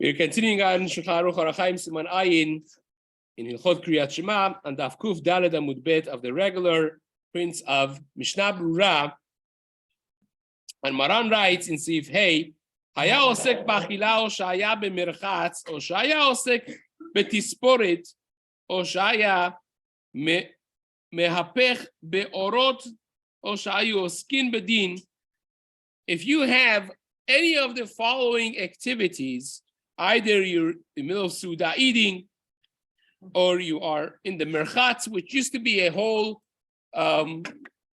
We're continuing on Shulchan Aruch Orach Chaim Siman Ayin in Hilchot Kriyat Shema and Daf Kuf Daled Amud Bet of the regular prints of Mishna Berurah. And Maran writes in Seif, Hey, Haya osek b'achila o shaya b'mirchatz o shaya osek b'tisporet o shaya mehapech be'orot o shayu oskin bedin. If you have any of the following activities, either you're in the middle of Suda eating, or you are in the merchatz, which used to be a whole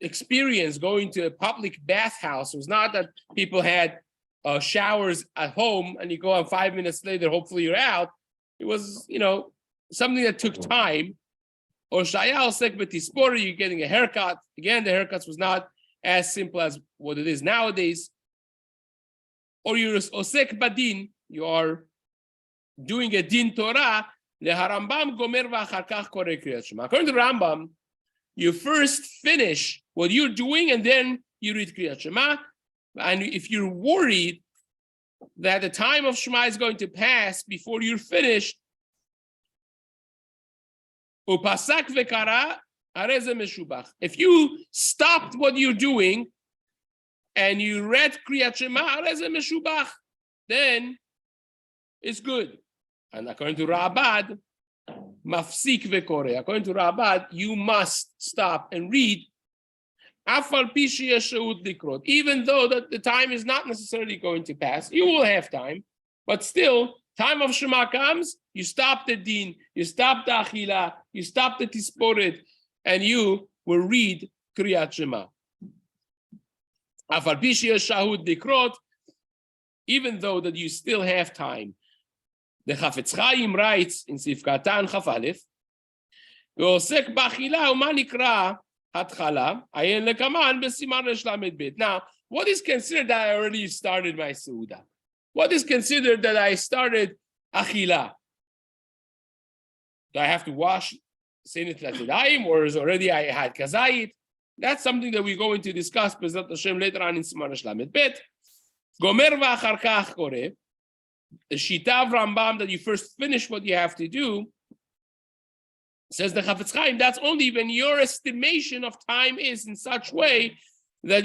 experience going to a public bathhouse. It was not that people had showers at home and you go on 5 minutes later, hopefully you're out. It was, something that took time. Or shayal osek b'tispora, you're getting a haircut. Again, the haircuts was not as simple as what it is nowadays. Or you're osek badin, you are doing a din Torah. Leharambam gomer v'achar kach koreh kriyat shema. According to Rambam, you first finish what you're doing and then you read kriyat shema. And if you're worried that the time of Shema is going to pass before you're finished, upasak v'kara areze meshubach. If you stopped what you're doing and you read kriyat shema areze meshubach, then it's good. And according to Rabad, mafsik v'koreh. According to Rabad, you must stop and read, afal pi sheyesh she'ut likrot. Even though that the time is not necessarily going to pass, you will have time, but still, time of Shema comes, you stop the din, you stop the achila, you stop the tisporet, and you will read kriyat shema. Afal pi sheyesh she'ut likrot, even though that you still have time. The Chafetz Chaim writes in Seif Katan Chaf Aleph, "Ve'osek b'achila u'ma nikra hatchala ayin lekaman b'siman resh lamed bet." Now, what is considered that I already started my Seudah? What is considered that I started achila? Do I have to wash Seinit Latidayim, or is already I had kazayit? That's something that we're going to discuss B'ezrat Hashem later on in Siman resh lamed bet. Gomer v'achar kach koreh. The Shita of Rambam that you first finish what you have to do, says the Chafetz Chaim, that's only when your estimation of time is in such way that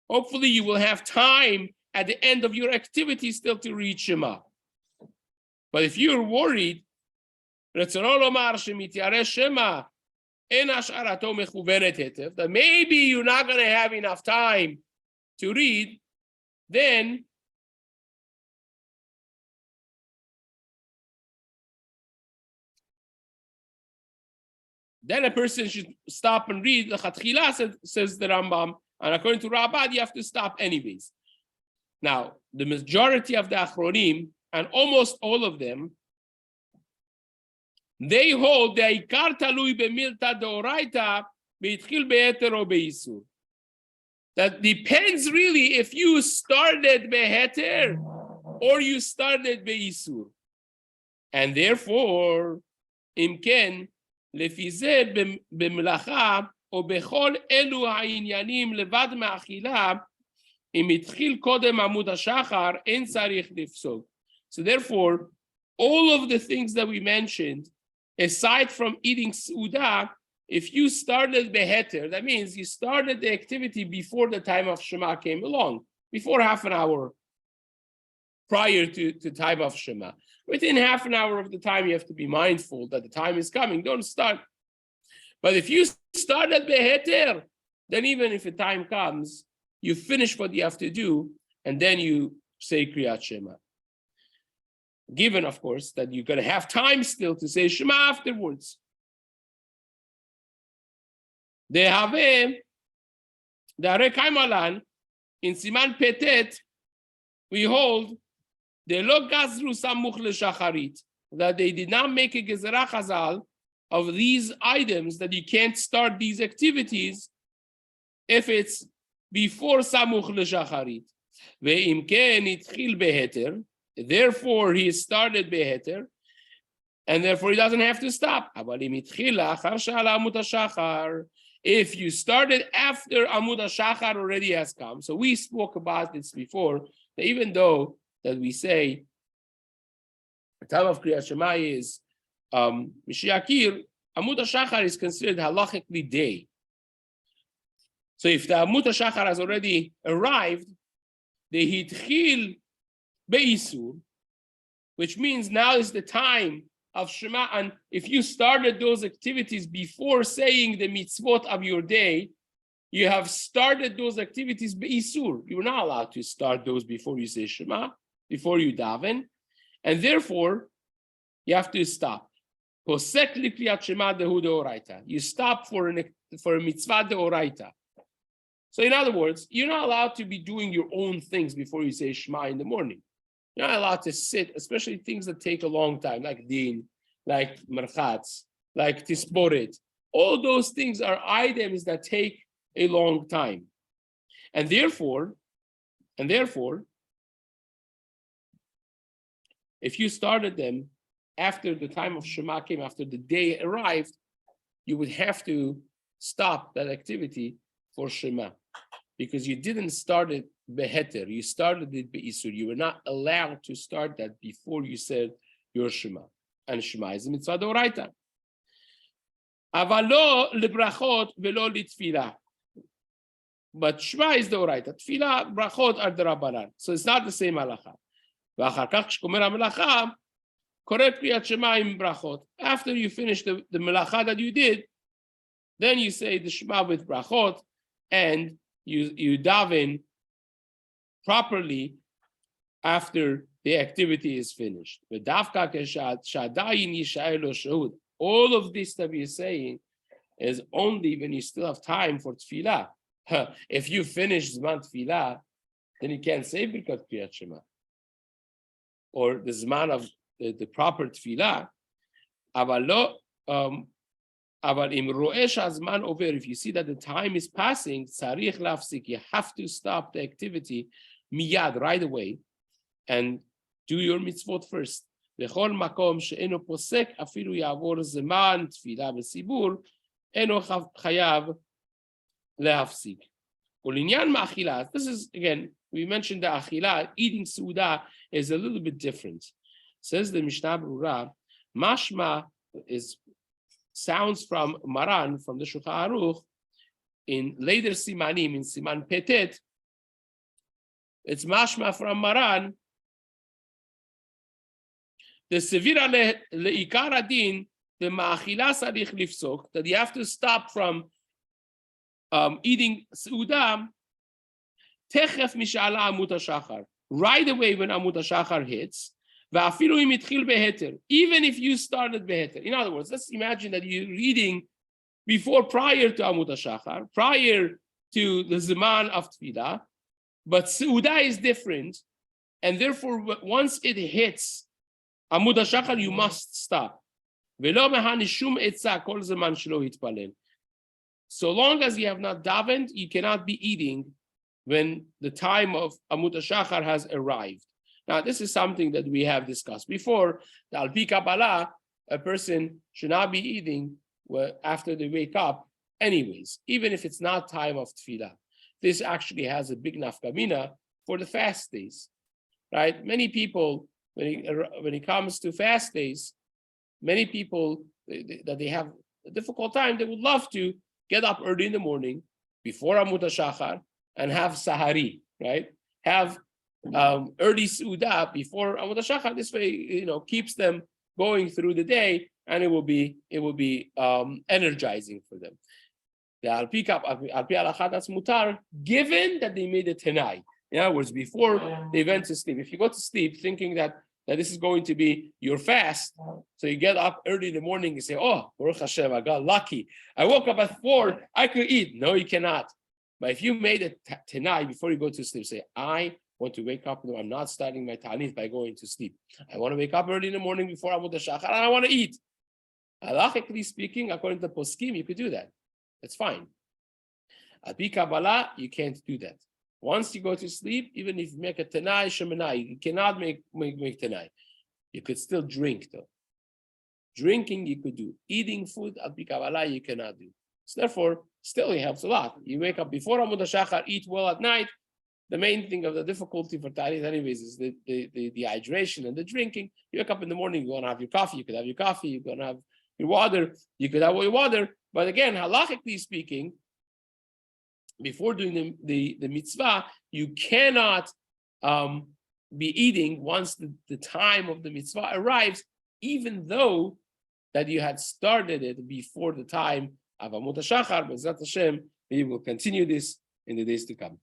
hopefully you will have time at the end of your activity still to read Shema. But if you're worried, that maybe you're not going to have enough time to read, then a person should stop and read. The Chatchila says the Rambam, and according to Rabad, you have to stop anyways. Now, the majority of the Achronim, and almost all of them, they hold the Ikar talui b'milta deoraita beitchil beheter or beisur. That depends really if you started beheter or you started beisur. And therefore, imken, לפי זה במלאכה או בכל אלו העניינים לבד מאכילה, אם התחיל קודם עמוד השחר, אין צריך לפסוק. So therefore, all of the things that we mentioned, aside from eating Seudah, if you started beheter, that means you started the activity before the time of Shema came along, before half an hour prior to time of Shema. Within half an hour of the time, you have to be mindful that the time is coming. Don't start. But if you start at beheter, then even if the time comes, you finish what you have to do, and then you say Kriyat Shema. Given, of course, that you're going to have time still to say Shema afterwards. The Arei Kaimalan, in Siman Petet, we hold that they did not make a gezerah chazal of these items, that you can't start these activities if it's before samuch leshacharit. Ve'im ken itchil beheter, therefore he started beheter, and therefore he doesn't have to stop. If you started after Amud HaShachar already has come, so we spoke about this before, that even though that we say The time of Kriyat Shema is Mishiyakir. Amud HaShachar is considered halachically day. So if the Amud HaShachar has already arrived, the Hitchil Be'isur, which means now is the time of Shema, and if you started those activities before saying the mitzvot of your day, you have started those activities Be'isur. You're not allowed to start those before you say Shema, before you daven, and therefore you have to stop. You stop for a mitzvah deoraita. So in other words, you're not allowed to be doing your own things before you say Shema in the morning. You're not allowed to sit, especially things that take a long time, like din, like merchatz, like tisboret. All those things are items that take a long time. And therefore, if you started them after the time of Shema came, after the day arrived, you would have to stop that activity for Shema, because you didn't start it beheter, you started it be'isur. You were not allowed to start that before you said your Shema. And Shema is a mitzvah d'oraita. Avalo lebrachot velo litfilah. But Shema is d'oraita. Tfilah, brachot are d'rabanan. So it's not the same halacha. V'achar kach shkomer ha-melacha, koreh kriyat Shema im brachot. After you finish the melacha that you did, then you say the Shema with brachot, and you daven properly after the activity is finished. All of this that we are saying is only when you still have time for tefillah. If you finish Zman tefillah, then you can't say Birkat Kriyat Shema, or the Zman of the proper tefillah. If you see that the time is passing, you have to stop the activity miyad, right away, and do your mitzvot first. This is, again, we mentioned the achila, eating suda is a little bit different. Says the Mishna Berurah, mashma sounds from Maran, from the Shulchan Aruch, in later Simanim, in Siman Petet. It's mashma from Maran. The sevira leikar adin, the ma'achila sarich lifsok, that you have to stop from eating seudah, techef mishala amut hashachar, right away when amut hashachar hits. Even if you started beheter. In other words, let's imagine that you're reading prior to Amud HaShachar, prior to the Ziman of Tfilah, but Seudah is different, and therefore once it hits Amud HaShachar, you must stop. So long as you have not davened, you cannot be eating when the time of Amud HaShachar has arrived. Now, this is something that we have discussed before. The Al-Pi Kabbalah, a person should not be eating after they wake up anyways, even if it's not time of tefillah. This actually has a big nafkamina for the fast days, right? Many people, when it comes to fast days, many people that they have a difficult time, they would love to get up early in the morning before Amud HaShachar and have sahari, right? Have early Suda before Amud HaShachar. This way, keeps them going through the day, and it will be energizing for them. The Al-Pi Halakha, that's mutar, given that they made a tenai. In other words, before they went to sleep. If you go to sleep thinking that this is going to be your fast, so you get up early in the morning and say, "Oh, Baruch Hashem, I got lucky. I woke up at 4. I could eat." No, you cannot. But if you made a tenai before you go to sleep, say, "I want to wake up. No, I'm not starting my ta'anith by going to sleep. I want to wake up early in the morning before Amud HaShachar, and I want to eat." Halachically speaking, according to Poskim, you could do that. That's fine. Al-Pi Kabbalah, you can't do that. Once you go to sleep, even if you make a tenai, shemenai, you cannot make tenai. You could still drink, though. Drinking, you could do. Eating food, Al-Pi Kabbalah, you cannot do. So therefore, still it helps a lot. You wake up before Amud HaShachar, eat well at night, The main thing of the difficulty for Taharit anyways is the hydration and the drinking. You wake up in the morning, you're going to have your coffee, you could have your coffee, you're going to have your water, you could have your water. But again, halachically speaking, before doing the mitzvah, you cannot be eating once the time of the mitzvah arrives, even though that you had started it before the time of Amut HaShachar. B'ezrat Hashem, we will continue this in the days to come.